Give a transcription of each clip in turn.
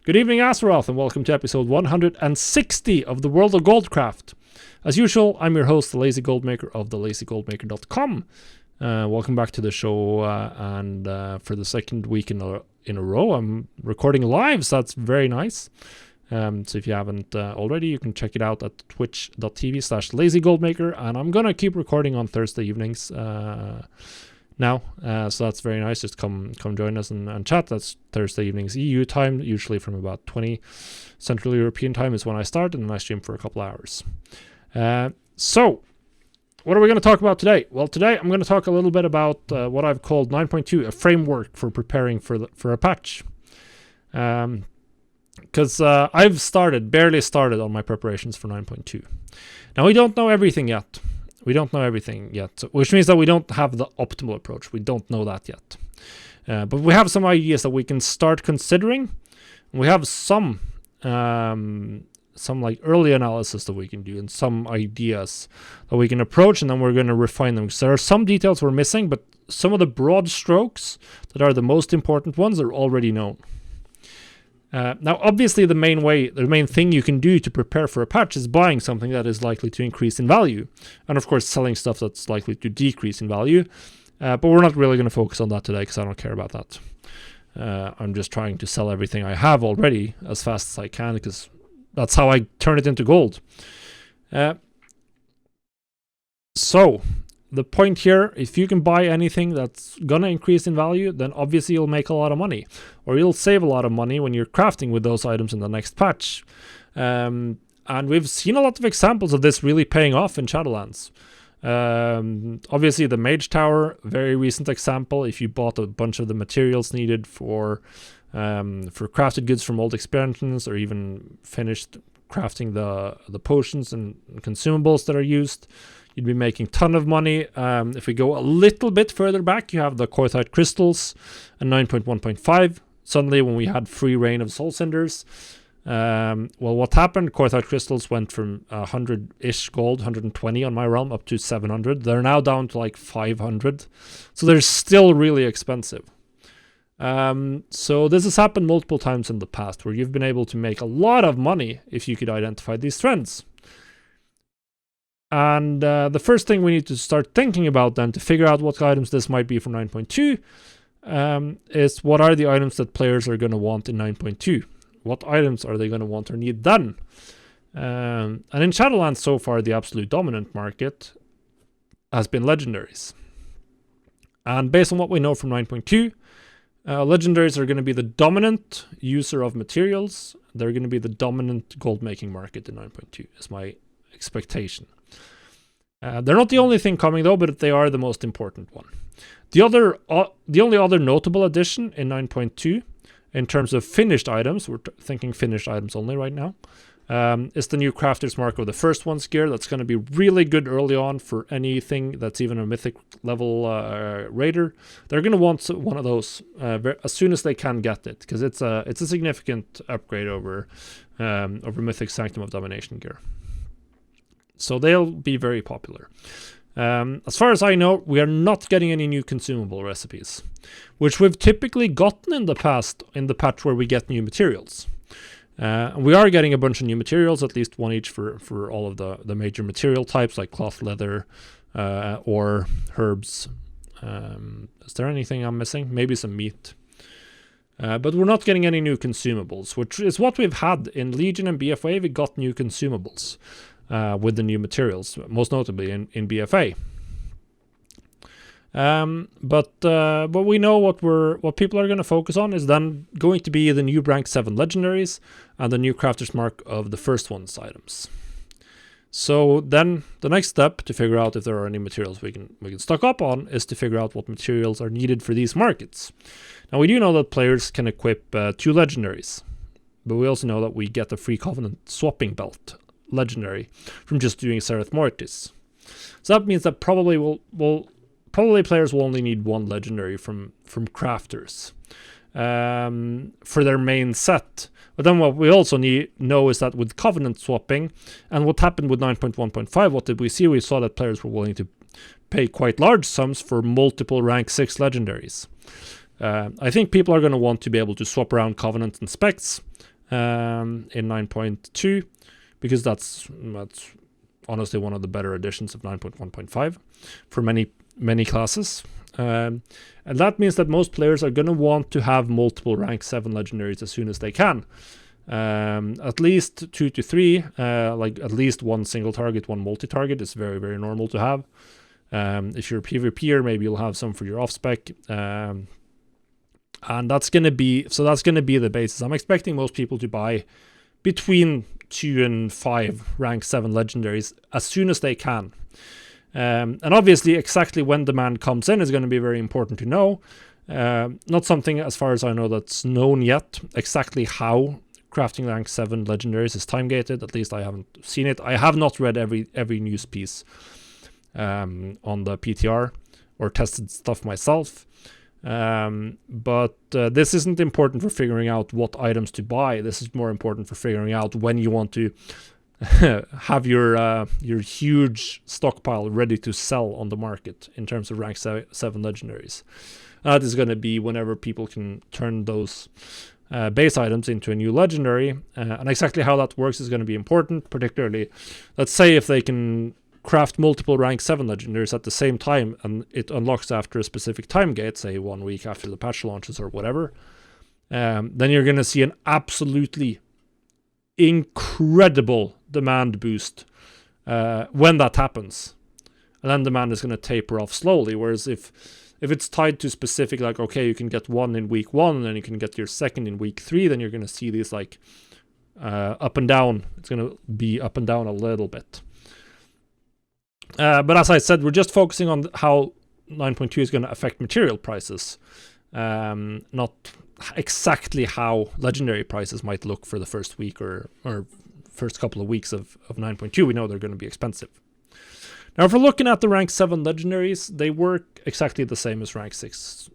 Good evening, Xerath, and welcome to episode 160 of the World of Goldcraft. As usual, I'm your host, the Lazy Goldmaker of thelazygoldmaker.com. Welcome back to the show, and for the second week in a row, I'm recording live, so that's very nice. So if you haven't already, you can check it out at twitch.tv/lazygoldmaker, and I'm going to keep recording on Thursday evenings now, so that's very nice. Just come join us and chat. That's Thursday evenings EU time, usually from about 20 Central European time is when I start, and then I stream for a couple hours. So what are we going to talk about today? Well, today I'm going to talk a little bit about what I've called 9.2, a framework for preparing for a patch. Because I've barely started on my preparations for 9.2. Now, we don't know everything yet. Which means that we don't have the optimal approach. We don't know that yet. But we have some ideas that we can start considering. We have some like early analysis that we can do and some ideas that we can approach, and then we're going to refine them. So there are some details we're missing, but some of the broad strokes that are the most important ones are already known. Now, obviously, the main thing you can do to prepare for a patch is buying something that is likely to increase in value, and of course, selling stuff that's likely to decrease in value. But we're not really going to focus on that today because I don't care about that. I'm just trying to sell everything I have already as fast as I can because that's how I turn it into gold. So the point here, if you can buy anything that's gonna increase in value, then obviously you'll make a lot of money, or you'll save a lot of money when you're crafting with those items in the next patch. And we've seen a lot of examples of this really paying off in Shadowlands. Obviously the Mage Tower, very recent example. If you bought a bunch of the materials needed for crafted goods from old expansions, or even finished crafting the potions and consumables that are used, you'd be making a ton of money. If we go a little bit further back, you have the Korthite crystals and 9.1.5. Suddenly, when we had free reign of soul cinders, well, what happened? Korthite crystals went from 100-ish gold, 120 on my realm, up to 700. They're now down to like 500. So they're still really expensive. So this has happened multiple times in the past, where you've been able to make a lot of money if you could identify these trends. And the first thing we need to start thinking about then to figure out what items this might be for 9.2 is what are the items that players are going to want in 9.2? What items are they going to want or need then? And in Shadowlands so far, the absolute dominant market has been legendaries. And based on what we know from 9.2, legendaries are going to be the dominant user of materials. They're going to be the dominant gold making market in 9.2 is my expectation. They're not the only thing coming though, but they are the most important one. The only other notable addition in 9.2 in terms of finished items, we're thinking finished items only right now, is the new Crafter's Mark of the First One's gear. That's going to be really good early on for anything that's even a mythic level raider. They're going to want one of those as soon as they can get it, because it's a significant upgrade over Mythic Sanctum of Domination gear. So they'll be very popular. As far as I know, we are not getting any new consumable recipes, which we've typically gotten in the past in the patch where we get new materials. We are getting a bunch of new materials, at least one each for all of the major material types like cloth, leather, or herbs. Is there anything I'm missing? Maybe some meat. But we're not getting any new consumables, which is what we've had in Legion and BFA. We got new consumables with the new materials, most notably in BFA. But we know what people are going to focus on is then going to be the new rank 7 legendaries and the new Crafter's Mark of the First One's items. So then the next step to figure out if there are any materials we can stock up on is to figure out what materials are needed for these markets. Now we do know that players can equip 2 legendaries, but we also know that we get the free Covenant swapping belt legendary from just doing Xerath Mortis. So that means that probably players will only need 1 legendary from crafters for their main set. But then what we also know is that with Covenant swapping and what happened with 9.1.5, what did we see? We saw that players were willing to pay quite large sums for multiple rank 6 legendaries. I think people are going to want to be able to swap around Covenant and Specs in 9.2, because that's honestly one of the better editions of 9.1.5 for many classes. And that means that most players are going to want to have multiple rank 7 legendaries as soon as they can. At least 2 to 3, like at least one single target, one multi-target is very, very normal to have. If you're a PvPer, maybe you'll have some for your off-spec. And that's going to be the basis. I'm expecting most people to buy between 2 and 5 rank 7 legendaries as soon as they can. And obviously exactly when demand comes in is going to be very important to know. Not something, as far as I know, that's known yet. Exactly how crafting rank 7 legendaries is time gated, at least I haven't seen it. I have not read every news piece on the PTR or tested stuff myself. But this isn't important for figuring out what items to buy. This is more important for figuring out when you want to have your huge stockpile ready to sell on the market in terms of rank 7 legendaries. That is going to be whenever people can turn those base items into a new legendary, and exactly how that works is going to be important. Particularly, let's say if they can craft multiple rank 7 legendaries at the same time and it unlocks after a specific time gate, say 1 week after the patch launches or whatever, then you're going to see an absolutely incredible demand boost when that happens, and then demand is going to taper off slowly. Whereas if it's tied to specific, like, okay, you can get 1 in week 1 and then you can get your 2nd in week 3, then you're going to see these like up and down. It's going to be up and down a little bit. But as I said, we're just focusing on how 9.2 is going to affect material prices, not exactly how legendary prices might look for the first week or first couple of weeks of 9.2. We know they're going to be expensive. Now, if we're looking at the rank 7 legendaries, they work exactly the same as rank 6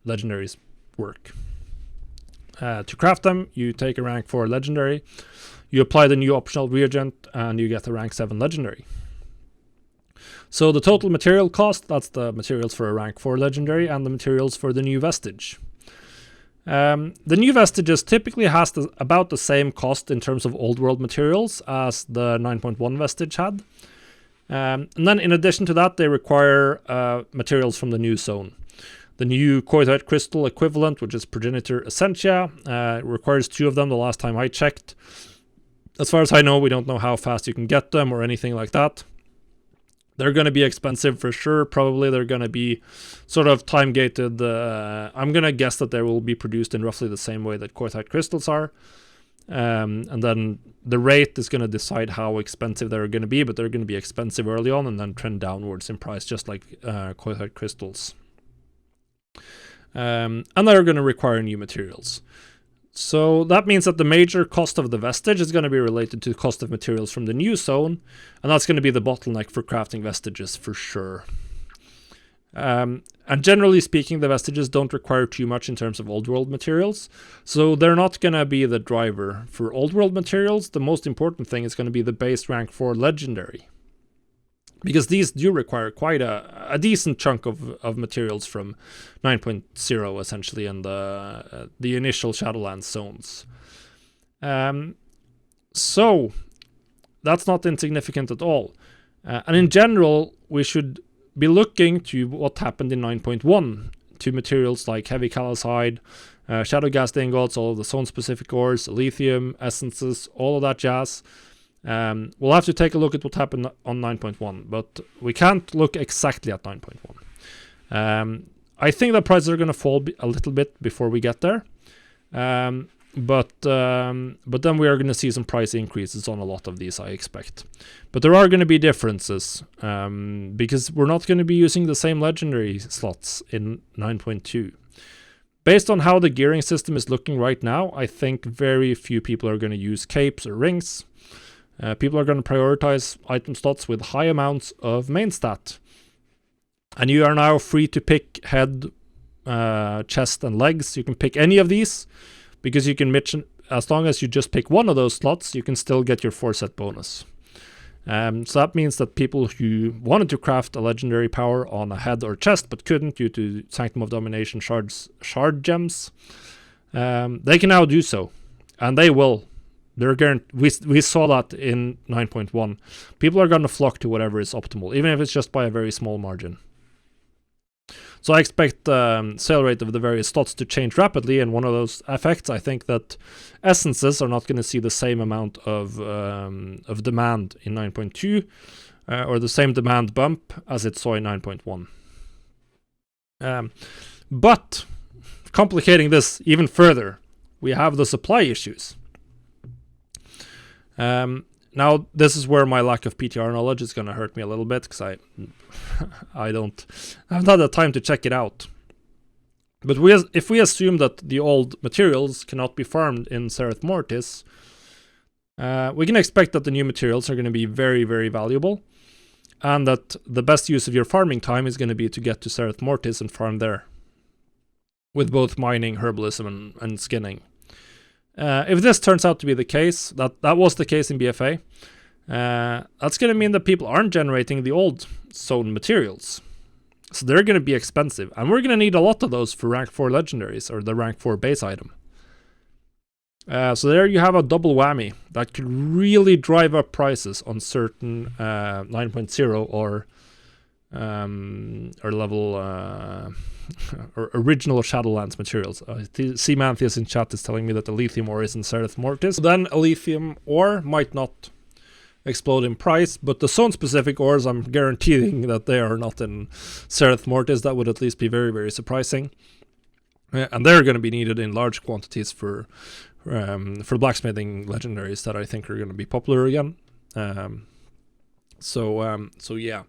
legendaries work. To craft them, you take a rank 4 legendary, you apply the new optional reagent, and you get a rank 7 legendary. So the total material cost, that's the materials for a rank 4 legendary and the materials for the new vestige. The new vestiges typically has about the same cost in terms of old world materials as the 9.1 vestige had. And then in addition to that, they require materials from the new zone. The new Koithite crystal equivalent, which is Progenitor Essentia, requires 2 of them the last time I checked. As far as I know, we don't know how fast you can get them or anything like that. They're going to be expensive for sure. Probably they're going to be sort of time gated. I'm going to guess that they will be produced in roughly the same way that Koithite crystals are. And then the rate is going to decide how expensive they're going to be, but they're going to be expensive early on and then trend downwards in price, just like Koithite crystals. And they're going to require new materials. So that means that the major cost of the vestige is going to be related to the cost of materials from the new zone, and that's going to be the bottleneck for crafting vestiges for sure. And generally speaking, the vestiges don't require too much in terms of old world materials, so they're not going to be the driver for old world materials. The most important thing is going to be the base rank 4 legendary, because these do require quite a decent chunk of materials from 9.0 essentially, and the initial Shadowlands zones. So that's not insignificant at all. And in general, we should be looking to what happened in 9.1 to materials like heavy calcite, shadow gas ingots, all of the zone specific ores, lithium, essences, all of that jazz. We'll have to take a look at what happened on 9.1, but we can't look exactly at 9.1. I think the prices are going to fall a little bit before we get there, but then we are going to see some price increases on a lot of these, I expect. But there are going to be differences, because we're not going to be using the same legendary slots in 9.2. Based on how the gearing system is looking right now, I think very few people are going to use capes or rings. People are going to prioritize item slots with high amounts of main stat. And you are now free to pick head, chest, and legs. You can pick any of these, because you can mention, as long as you just pick one of those slots, you can still get your 4-set bonus. So that means that people who wanted to craft a legendary power on a head or chest but couldn't due to Sanctum of Domination shard gems, they can now do so. And they will. They're we saw that in 9.1. People are going to flock to whatever is optimal, even if it's just by a very small margin. So I expect sale rate of the various slots to change rapidly, and one of those effects, I think that essences are not going to see the same amount of demand in 9.2, or the same demand bump as it saw in 9.1. But complicating this even further, we have the supply issues. Now, this is where my lack of PTR knowledge is going to hurt me a little bit, because I haven't had the time to check it out. But if we assume that the old materials cannot be farmed in Xerath Mortis, we can expect that the new materials are going to be very, very valuable, and that the best use of your farming time is going to be to get to Xerath Mortis and farm there, with both mining, herbalism, and skinning. If this turns out to be the case, that was the case in BFA, that's going to mean that people aren't generating the old zone materials. So they're going to be expensive, and we're going to need a lot of those for rank 4 legendaries, or the rank 4 base item. So there you have a double whammy that could really drive up prices on certain 9.0 or level or original Shadowlands materials. See Manthius in chat is telling me that the lithium ore is in Xerath Mortis. Then a lithium ore might not explode in price, but the zone specific ores, I'm guaranteeing that they are not in Xerath Mortis. That would at least be very, very surprising. And they're going to be needed in large quantities for blacksmithing legendaries that I think are going to be popular again. So yeah,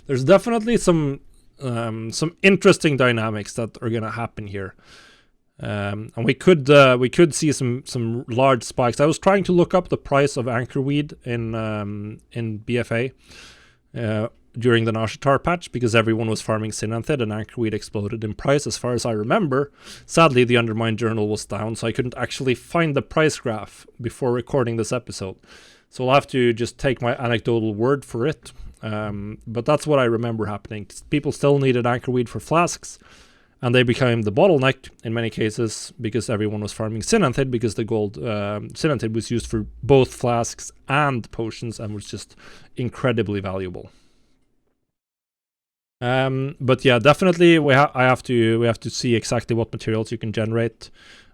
there's definitely some interesting dynamics that are going to happen here, and we could see some large spikes. I was trying to look up the price of anchorweed in BFA during the Nashatar patch, because everyone was farming Synanthid and anchorweed exploded in price as far as I remember. Sadly, the Undermined journal was down, so I couldn't actually find the price graph before recording this episode. So I'll have to just take my anecdotal word for it. But that's what I remember happening. People still needed anchorweed for flasks, and they became the bottleneck in many cases because everyone was farming Synanthid, because the gold Synanthid was used for both flasks and potions and was just incredibly valuable. But yeah, definitely we have to see exactly what materials you can generate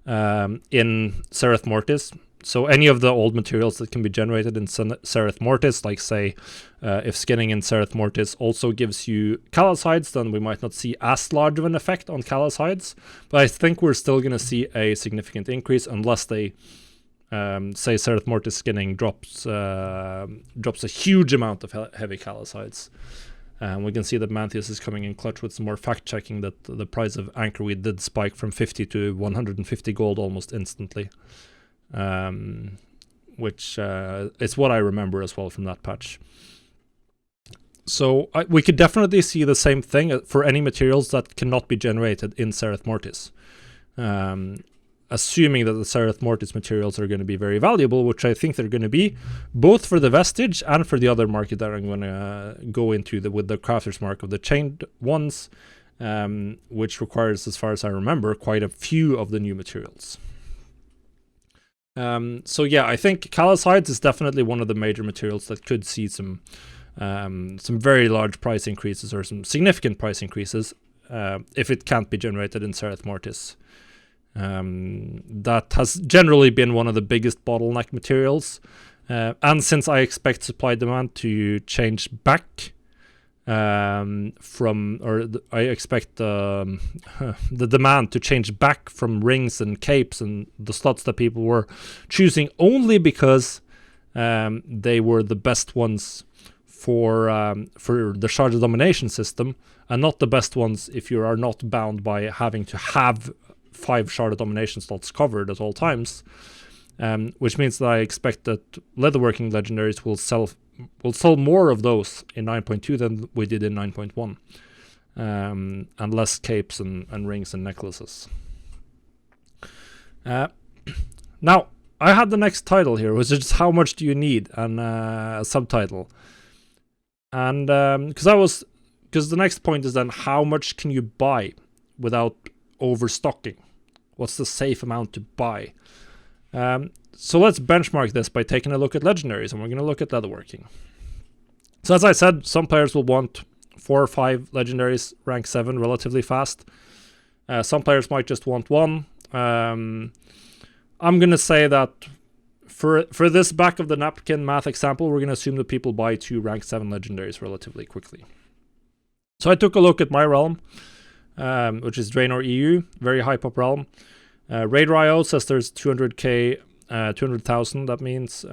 in Xerath Mortis. So any of the old materials that can be generated in Xerath Mortis, like say, if skinning in Xerath Mortis also gives you callosides, then we might not see as large of an effect on callosides. But I think we're still going to see a significant increase unless they, say, Xerath Mortis skinning drops a huge amount of heavy callosides. We can see that Manthius is coming in clutch with some more fact-checking that the price of anchorweed did spike from 50 to 150 gold almost instantly. Which is what I remember as well from that patch. So we could definitely see the same thing for any materials that cannot be generated in Xerath Mortis. Assuming that the Xerath Mortis materials are going to be very valuable, which I think they're going to be, both for the Vestige and for the other market that I'm going to go into with the Crafter's Mark of the chained ones, which requires, as far as I remember, quite a few of the new materials. So yeah, I think callosides is definitely one of the major materials that could see some very large price increases or some significant price increases if it can't be generated in Xerath Mortis. That has generally been one of the biggest bottleneck materials, and since I expect supply demand to change back I expect the demand to change back from rings and capes and the slots that people were choosing only because they were the best ones for the Shard of Domination system, and not the best ones if you are not bound by having to have 5 Shard of Domination slots covered at all times. Which means that I expect that leatherworking legendaries will sell more of those in 9.2 than we did in 9.1, and less capes and rings and necklaces. Now, I had the next title here, which is how much do you need, and a subtitle. And because the next point is then how much can you buy without overstocking? What's the safe amount to buy? So let's benchmark this by taking a look at legendaries, and we're going to look at leatherworking. So as I said, some players will want 4 or 5 legendaries rank 7 relatively fast. Some players might just want 1. I'm going to say that for this back of the napkin math example, we're going to assume that people buy 2 rank 7 legendaries relatively quickly. So I took a look at my realm, which is Draenor EU, very high pop realm. Raid.io says there's 200k, 200,000. That means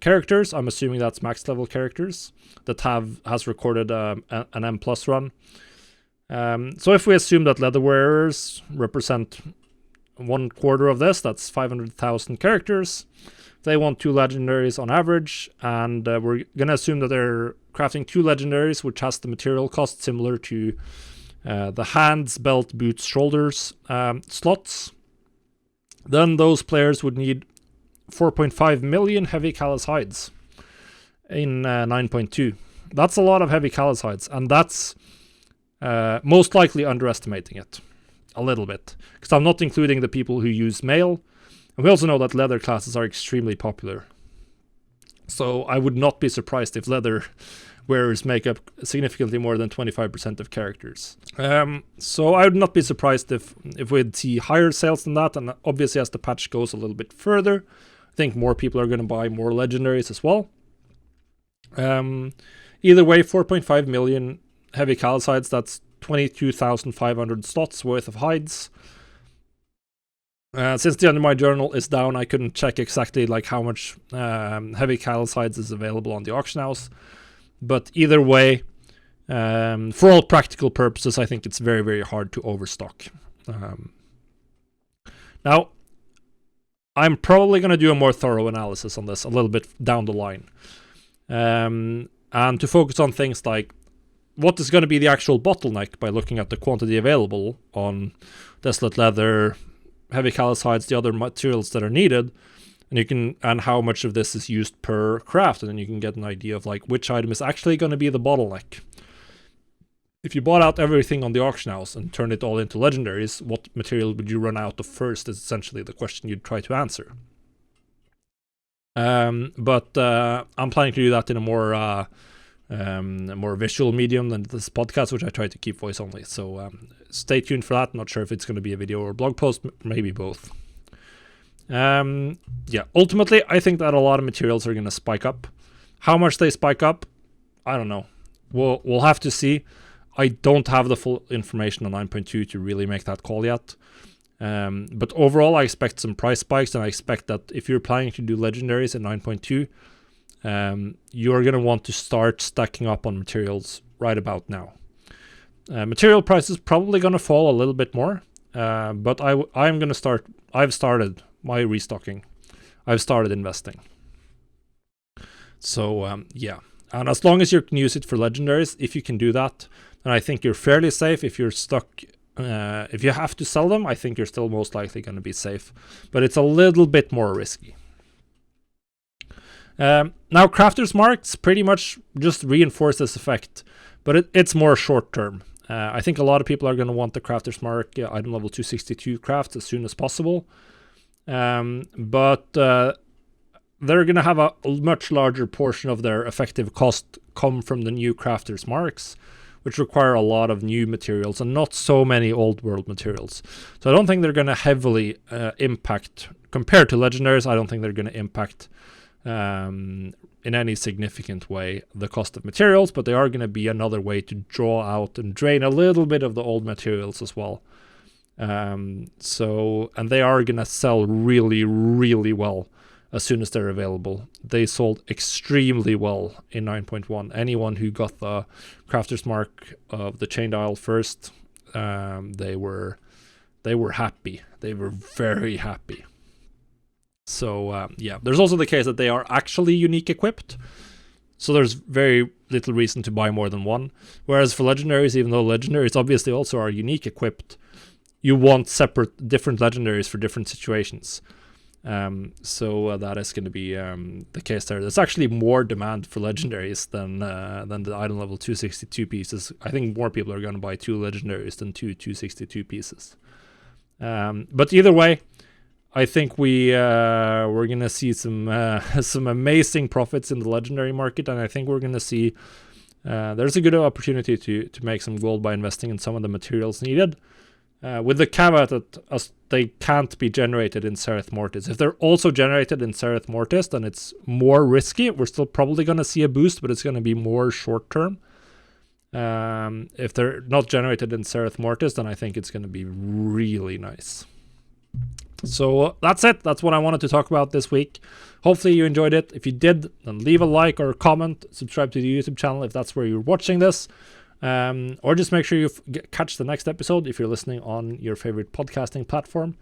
characters. I'm assuming that's max level characters that has recorded an M+ run. So if we assume that leather wearers represent 1/4 of this, that's 500,000 characters. They want 2 legendaries on average, and we're gonna assume that they're crafting 2 legendaries, which has the material cost similar to the hands, belt, boots, shoulders slots. Then those players would need 4.5 million heavy callus hides in 9.2. That's a lot of heavy callus hides, and that's most likely underestimating it a little bit, because I'm not including the people who use mail. And we also know that leather classes are extremely popular. So I would not be surprised if leather wearers make up significantly more than 25% of characters. So I would not be surprised if we'd see higher sales than that. And obviously as the patch goes a little bit further, I think more people are going to buy more legendaries as well. Either way, 4.5 million heavy callus hides, that's 22,500 slots worth of hides. Since the end of my journal is down, I couldn't check exactly like how much heavy callus hides is available on the auction house. But either way, for all practical purposes, I think it's very, very hard to overstock. Now, I'm probably going to do a more thorough analysis on this a little bit down the line. And to focus on things like what is going to be the actual bottleneck by looking at the quantity available on desolate leather, heavy callus hides, the other materials that are needed, and how much of this is used per craft, and then you can get an idea of like which item is actually going to be the bottleneck. If you bought out everything on the auction house and turned it all into legendaries, what material would you run out of first is essentially the question you'd try to answer. But I'm planning to do that in a more visual medium than this podcast, which I try to keep voice only. So stay tuned for that. Not sure if it's going to be a video or a blog post, maybe both. Yeah, ultimately, I think that a lot of materials are going to spike up. How much they spike up, I don't know. We'll have to see. I don't have the full information on 9.2 to really make that call yet. But overall, I expect some price spikes, and I expect that if you're planning to do legendaries in 9.2, you're going to want to start stacking up on materials right about now. Material prices probably going to fall a little bit more, but I'm going to start. I've started my restocking. I've started investing. So yeah, and as long as you can use it for legendaries, if you can do that, then I think you're fairly safe. If you're stuck, if you have to sell them, I think you're still most likely going to be safe, but it's a little bit more risky. Now, Crafter's Marks pretty much just reinforce this effect, but it's more short term. I think a lot of people are going to want the Crafter's Mark item level 262 craft as soon as possible, but they're going to have a much larger portion of their effective cost come from the new Crafter's Marks, which require a lot of new materials and not so many old world materials. So I don't think they're going to heavily impact, compared to legendaries, I don't think they're going to impact in any significant way the cost of materials, but they are going to be another way to draw out and drain a little bit of the old materials as well. And they are going to sell really, really well as soon as they're available. They sold extremely well in 9.1. Anyone who got the Crafter's Mark of the Chained Isle first, they were happy. They were very happy. So yeah, there's also the case that they are actually unique equipped, so there's very little reason to buy more than one. Whereas for legendaries, even though legendaries obviously also are unique equipped, you want different legendaries for different situations. So that is going to be the case there. There's actually more demand for legendaries than the item level 262 pieces. I think more people are going to buy 2 legendaries than 2 262 pieces. But either way, I think we're gonna see some some amazing profits in the legendary market, and I think we're gonna see there's a good opportunity to make some gold by investing in some of the materials needed, with the caveat that they can't be generated in Xerath Mortis. If they're also generated in Xerath Mortis, then it's more risky. We're still probably gonna see a boost, but it's gonna be more short term. If they're not generated in Xerath Mortis, then I think it's gonna be really nice. So that's it. That's what I wanted to talk about this week. Hopefully you enjoyed it. If you did, then leave a like or a comment. Subscribe to the YouTube channel if that's where you're watching this. Or just make sure you catch the next episode if you're listening on your favorite podcasting platform.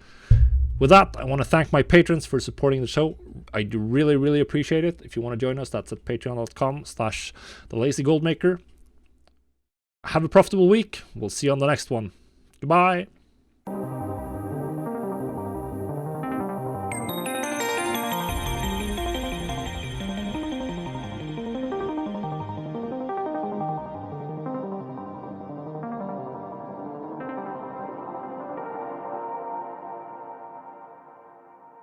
With that, I want to thank my patrons for supporting the show. I do really, really appreciate it. If you want to join us, that's at patreon.com/thelazygoldmaker. Have a profitable week. We'll see you on the next one. Goodbye.